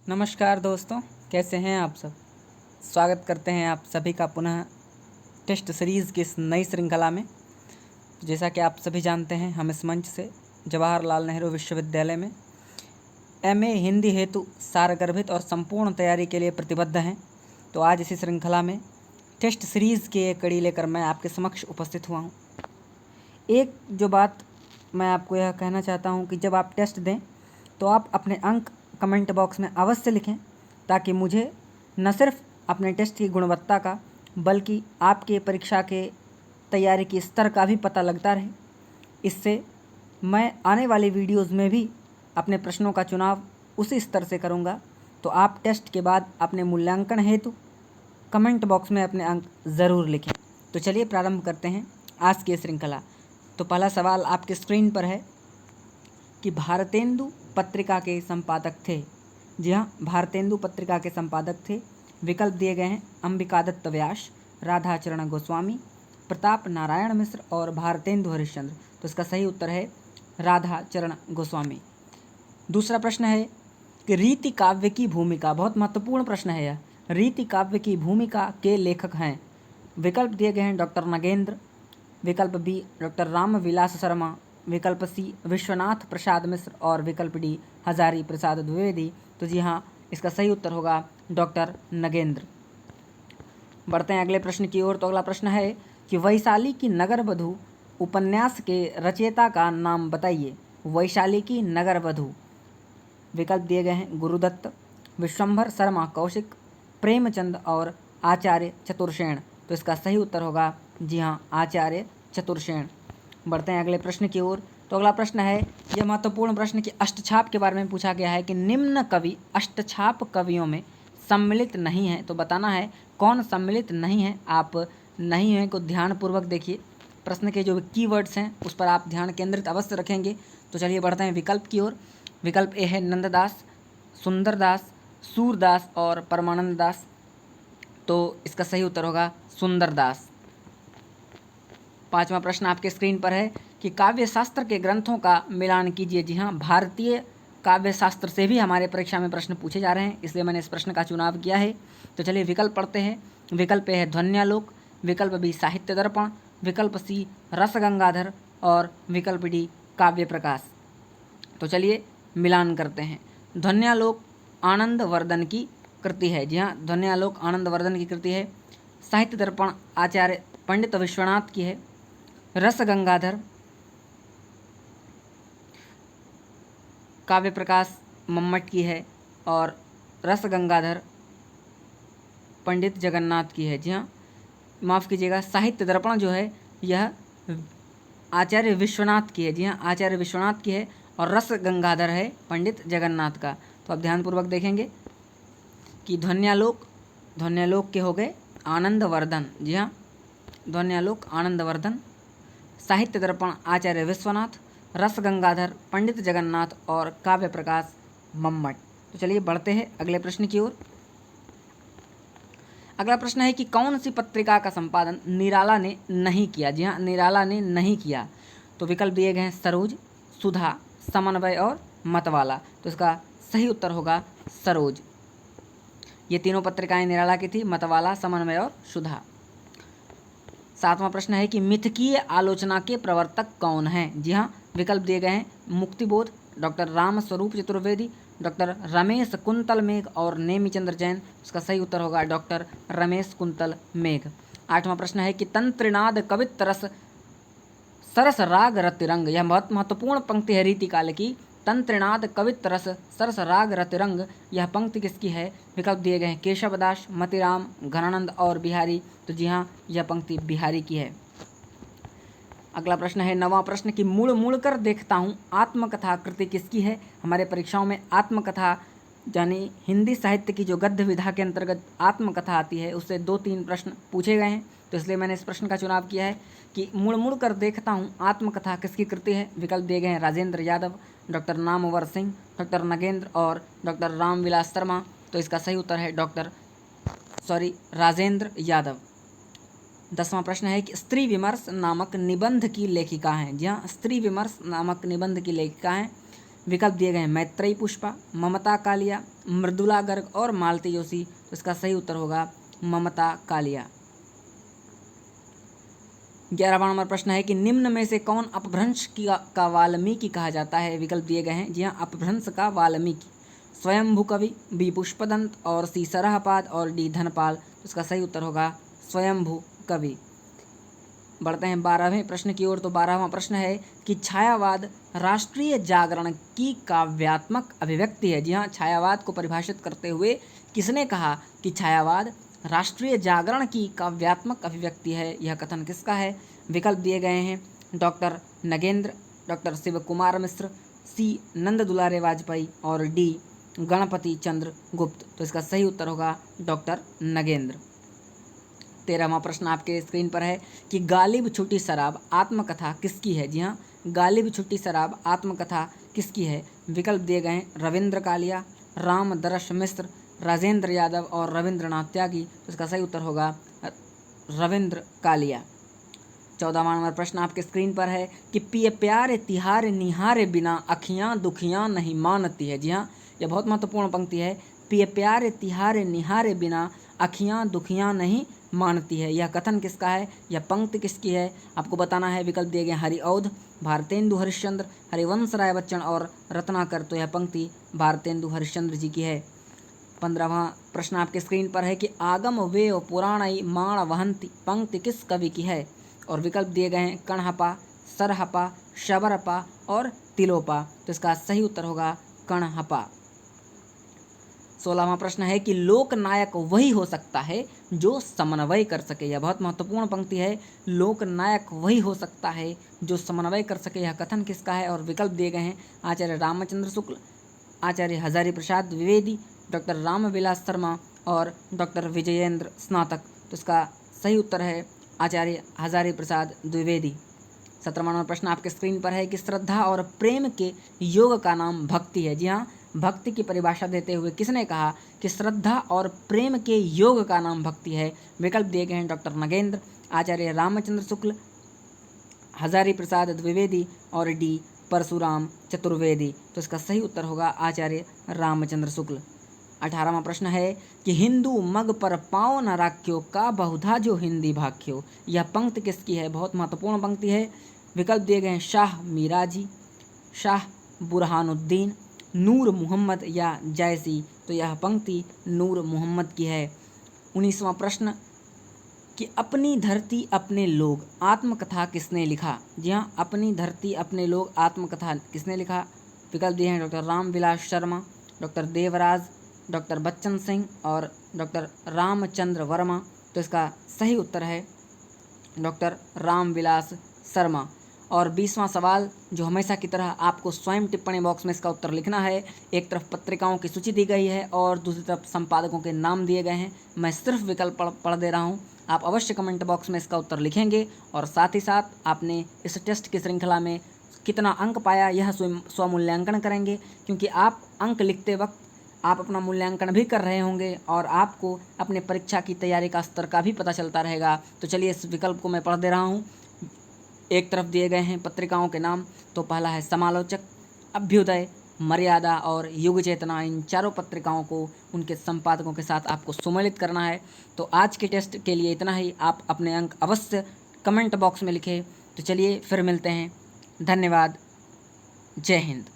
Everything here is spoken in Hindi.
नमस्कार दोस्तों, कैसे हैं आप सब। स्वागत करते हैं आप सभी का पुनः टेस्ट सीरीज़ की इस नई श्रृंखला में। जैसा कि आप सभी जानते हैं, हम इस मंच से जवाहरलाल नेहरू विश्वविद्यालय में एमए हिंदी हेतु सारगर्भित और संपूर्ण तैयारी के लिए प्रतिबद्ध हैं। तो आज इसी श्रृंखला में टेस्ट सीरीज़ की एक कड़ी लेकर मैं आपके समक्ष उपस्थित हुआ हूँ। एक जो बात मैं आपको यह कहना चाहता हूँ कि जब आप टेस्ट दें तो आप अपने अंक कमेंट बॉक्स में अवश्य लिखें, ताकि मुझे न सिर्फ अपने टेस्ट की गुणवत्ता का बल्कि आपके परीक्षा के तैयारी की स्तर का भी पता लगता रहे। इससे मैं आने वाली वीडियोज़ में भी अपने प्रश्नों का चुनाव उसी स्तर से करूँगा। तो आप टेस्ट के बाद अपने मूल्यांकन हेतु कमेंट बॉक्स में अपने अंक ज़रूर लिखें। तो चलिए प्रारंभ करते हैं आज की श्रृंखला। तो पहला सवाल आपके स्क्रीन पर है कि भारतेंदु पत्रिका के संपादक थे। जी हाँ, भारतेंदु पत्रिका के संपादक थे। विकल्प दिए गए हैं अंबिकादत्त व्यास, राधाचरण गोस्वामी, प्रताप नारायण मिश्र और भारतेंदु हरिश्चंद्र। तो इसका सही उत्तर है राधाचरण गोस्वामी। दूसरा प्रश्न है कि रीति काव्य की भूमिका, बहुत महत्वपूर्ण प्रश्न है यह, रीति काव्य की भूमिका के लेखक हैं। विकल्प दिए गए हैं डॉक्टर नगेंद्र, विकल्प बी डॉक्टर रामविलास शर्मा, विकल्प सी विश्वनाथ प्रसाद मिश्र और विकल्प डी हजारी प्रसाद द्विवेदी। तो जी हाँ, इसका सही उत्तर होगा डॉक्टर नगेंद्र। बढ़ते हैं अगले प्रश्न की ओर। तो अगला प्रश्न है कि वैशाली की नगर वधू उपन्यास के रचयिता का नाम बताइए। वैशाली की नगर वधू, विकल्प दिए गए हैं गुरुदत्त, विश्वंभर शर्मा कौशिक, प्रेमचंद और आचार्य चतुर्सेन। तो इसका सही उत्तर होगा जी हाँ, आचार्य चतुर्सेन। बढ़ते हैं अगले प्रश्न की ओर। तो अगला प्रश्न है, यह महत्वपूर्ण प्रश्न कि अष्टछाप के बारे में पूछा गया है कि निम्न कवि अष्टछाप कवियों में सम्मिलित नहीं है। तो बताना है कौन सम्मिलित नहीं है। आप नहीं है को ध्यानपूर्वक देखिए, प्रश्न के जो कीवर्ड्स हैं उस पर आप ध्यान केंद्रित अवश्य रखेंगे। तो चलिए बढ़ते हैं विकल्प की ओर। विकल्प ए है नंददास, सुंदरदास, सूरदास और परमानंद दास। तो इसका सही उत्तर होगा सुंदरदास। पांचवा प्रश्न आपके स्क्रीन पर है कि काव्य शास्त्र के ग्रंथों का मिलान कीजिए। जी हाँ, भारतीय काव्य शास्त्र से भी हमारे परीक्षा में प्रश्न पूछे जा रहे हैं, इसलिए मैंने इस प्रश्न का चुनाव किया है। तो चलिए विकल्प पढ़ते हैं। विकल्प ए है ध्वन्यालोक, विकल्प बी साहित्य दर्पण, विकल्प सी रसगंगाधर और विकल्प डी काव्य प्रकाश। तो चलिए मिलान करते हैं। ध्वन्यालोक आनंद वर्धन की कृति है। जी हाँ, ध्वन्यालोक आनंद वर्धन की कृति है। साहित्य दर्पण आचार्य पंडित विश्वनाथ की है। रस गंगाधर काव्य प्रकाश मम्मट की है और रस गंगाधर पंडित जगन्नाथ की है। जी हाँ, माफ़ कीजिएगा, साहित्य दर्पण जो है यह आचार्य विश्वनाथ की है। जी हाँ, आचार्य विश्वनाथ की है और रस गंगाधर है पंडित जगन्नाथ का। तो आप ध्यानपूर्वक देखेंगे कि ध्वन्यालोक के हो गए आनंद वर्धन। जी हाँ, ध्वन्यालोक आनंद वर्धन, साहित्य दर्पण आचार्य विश्वनाथ, रस गंगाधर पंडित जगन्नाथ और काव्य प्रकाश मम्मट। तो चलिए बढ़ते हैं अगले प्रश्न की ओर। अगला प्रश्न है कि कौन सी पत्रिका का संपादन निराला ने नहीं किया। जी हाँ, निराला ने नहीं किया। तो विकल्प दिए गए हैं सरोज, सुधा, समन्वय और मतवाला। तो इसका सही उत्तर होगा सरोज। ये तीनों पत्रिकाएं निराला की थी, मतवाला, समन्वय और सुधा। सातवां प्रश्न है कि मिथकीय आलोचना के प्रवर्तक कौन हैं। जी हाँ, विकल्प दिए गए हैं Muktibodh, doctor Ram Swaroop Chaturvedi, doctor Ramesh quintal मेघ और नेमिचंद्र जैन। इसका सही उत्तर होगा डॉक्टर रमेश कुंतल मेघ। आठवां प्रश्न है कि तंत्रिनाद कवित रस सरस राग रतिरंग, यह बहुत महत्वपूर्ण पंक्ति है रीति काल की। तंत्रिनाद कवित रस सरस राग रतिरंग, यह पंक्ति किसकी है। विकल्प दिए गए हैं केशवदास, मतिराम, घनानंद और बिहारी। तो जी हाँ, यह पंक्ति बिहारी की है। अगला प्रश्न है नवां प्रश्न कि मुड़ मुड़ कर देखता हूँ आत्मकथा कृति किसकी है। हमारे परीक्षाओं में आत्मकथा यानी हिंदी साहित्य की जो गद्य विधा के अंतर्गत आत्मकथा आती है उससे 2-3 प्रश्न पूछे गए हैं। तो इसलिए मैंने इस प्रश्न का चुनाव किया है कि मुड़ मुड़ कर देखता हूँ आत्मकथा किसकी कृति है। विकल्प दिए गए हैं राजेंद्र यादव, डॉक्टर नामवर सिंह, डॉक्टर नगेंद्र और डॉक्टर रामविलास शर्मा। तो इसका सही उत्तर है राजेंद्र यादव। 10वां प्रश्न है कि स्त्री विमर्श नामक निबंध की लेखिका हैं। जी हाँ, स्त्री विमर्श नामक निबंध की लेखिका हैं। विकल्प दिए गए हैं मैत्रेयी पुष्पा, ममता कालिया, मृदुला गर्ग और मालती जोशी। तो इसका सही उत्तर होगा ममता कालिया। 11वां नंबर प्रश्न है कि निम्न में से कौन अपभ्रंश का वाल्मीकि कहा जाता है। विकल्प दिए गए हैं जी हाँ, अपभ्रंश का वाल्मीकि स्वयंभू कवि, बी पुष्पदंत और सी सरहपाद और डी धनपाल। तो इसका सही उत्तर होगा स्वयंभू कवि। बढ़ते हैं 12वें प्रश्न की ओर। तो 12वां प्रश्न है कि छायावाद राष्ट्रीय जागरण की काव्यात्मक अभिव्यक्ति है। जी हाँ, छायावाद को परिभाषित करते हुए किसने कहा कि छायावाद राष्ट्रीय जागरण की काव्यात्मक अभिव्यक्ति है। यह कथन किसका है। विकल्प दिए गए हैं डॉक्टर नगेंद्र, डॉक्टर शिव कुमार मिश्र, सी नंद दुलारे वाजपेयी और डी गणपति चंद्र गुप्त। तो इसका सही उत्तर होगा डॉक्टर नगेंद्र। 13वां प्रश्न आपके स्क्रीन पर है कि गालिब छुट्टी शराब आत्मकथा किसकी है। जी हाँ, गालिब छुट्टी शराब आत्मकथा किसकी है। विकल्प दिए गए हैं रविंद्र कालिया, रामदरस मिश्र, राजेंद्र यादव और रविंद्रनाथ त्यागी। तो इसका सही उत्तर होगा रविंद्र कालिया। 14वां नंबर प्रश्न आपके स्क्रीन पर है कि पिए प्यारे तिहारे निहारे बिना अखियाँ दुखियाँ नहीं मानती है। जी हाँ, यह बहुत महत्वपूर्ण पंक्ति है। पिए प्यारे तिहारे निहारे बिना अखियाँ दुखियाँ नहीं मानती है। यह कथन किसका है, यह पंक्ति किसकी है, आपको बताना है। विकल्प दिए गए हरिऔध, भारतेंदु हरिश्चंद्र, हरिवंश राय बच्चन और रत्नाकर। तो यह पंक्ति भारतेंदु हरिश्चंद्र जी की है। 15वां प्रश्न आपके स्क्रीन पर है कि आगम वेव पुराणई माण वहंती पंक्ति किस कवि की है। और विकल्प दिए गए हैं कणहपा, सरहपा, शबरपा और तिलोपा। तो इसका सही उत्तर होगा कणहपा। 16वां प्रश्न है कि लोक नायक वही हो सकता है जो समन्वय कर सके। यह बहुत महत्वपूर्ण पंक्ति है। लोक नायक वही हो सकता है जो समन्वय कर सके। यह कथन किसका है। और विकल्प दिए गए हैं आचार्य रामचंद्र शुक्ल, आचार्य हजारी प्रसाद द्विवेदी, डॉक्टर रामविलास शर्मा और डॉक्टर विजयेंद्र स्नातक। तो इसका सही उत्तर है आचार्य हजारी प्रसाद द्विवेदी। 17वां नंबर प्रश्न आपके स्क्रीन पर है कि श्रद्धा और प्रेम के योग का नाम भक्ति है। जी हाँ, भक्ति की परिभाषा देते हुए किसने कहा कि श्रद्धा और प्रेम के योग का नाम भक्ति है। विकल्प दिए गए हैं डॉक्टर नगेंद्र, आचार्य रामचंद्र शुक्ल, हजारी प्रसाद द्विवेदी और डी परशुराम चतुर्वेदी। तो इसका सही उत्तर होगा आचार्य रामचंद्र शुक्ल। 18वां प्रश्न है कि हिंदू मग पर पाँव न राख्यो का बहुधा जो हिंदी भाख्यो। यह पंक्ति किसकी है, बहुत महत्वपूर्ण पंक्ति है। विकल्प दिए गए हैं शाह मीराजी, शाह बुरहानुद्दीन, नूर मोहम्मद या जैसी। तो यह पंक्ति नूर मोहम्मद की है। 19वां प्रश्न कि अपनी धरती अपने लोग आत्मकथा किसने लिखा। जी हाँ, अपनी धरती अपने लोग आत्मकथा किसने लिखा। विकल्प दिए हैं doctor Ramvilas Sharma, doctor Devraj, doctor Bachchan Singh और डॉक्टर रामचंद्र वर्मा। तो इसका सही उत्तर है डॉक्टर रामविलास शर्मा। और 20वां सवाल जो हमेशा की तरह आपको स्वयं टिप्पणी बॉक्स में इसका उत्तर लिखना है। एक तरफ पत्रिकाओं की सूची दी गई है और दूसरी तरफ संपादकों के नाम दिए गए हैं। मैं सिर्फ विकल्प पढ़ दे रहा हूँ, आप अवश्य कमेंट बॉक्स में इसका उत्तर लिखेंगे। और साथ ही साथ आपने इस टेस्ट की श्रृंखला में कितना अंक पाया यह स्वमूल्यांकन करेंगे, क्योंकि आप अंक लिखते वक्त आप अपना मूल्यांकन भी कर रहे होंगे और आपको अपने परीक्षा की तैयारी का स्तर का भी पता चलता रहेगा। तो चलिए इस विकल्प को मैं पढ़ दे रहा हूँ। एक तरफ दिए गए हैं पत्रिकाओं के नाम, तो पहला है समालोचक, अभ्युदय, मर्यादा और युग चेतना। इन चारों पत्रिकाओं को उनके संपादकों के साथ आपको सम्मिलित करना है। तो आज के टेस्ट के लिए इतना ही। आप अपने अंक अवश्य कमेंट बॉक्स में लिखें। तो चलिए फिर मिलते हैं। धन्यवाद। जय हिंद।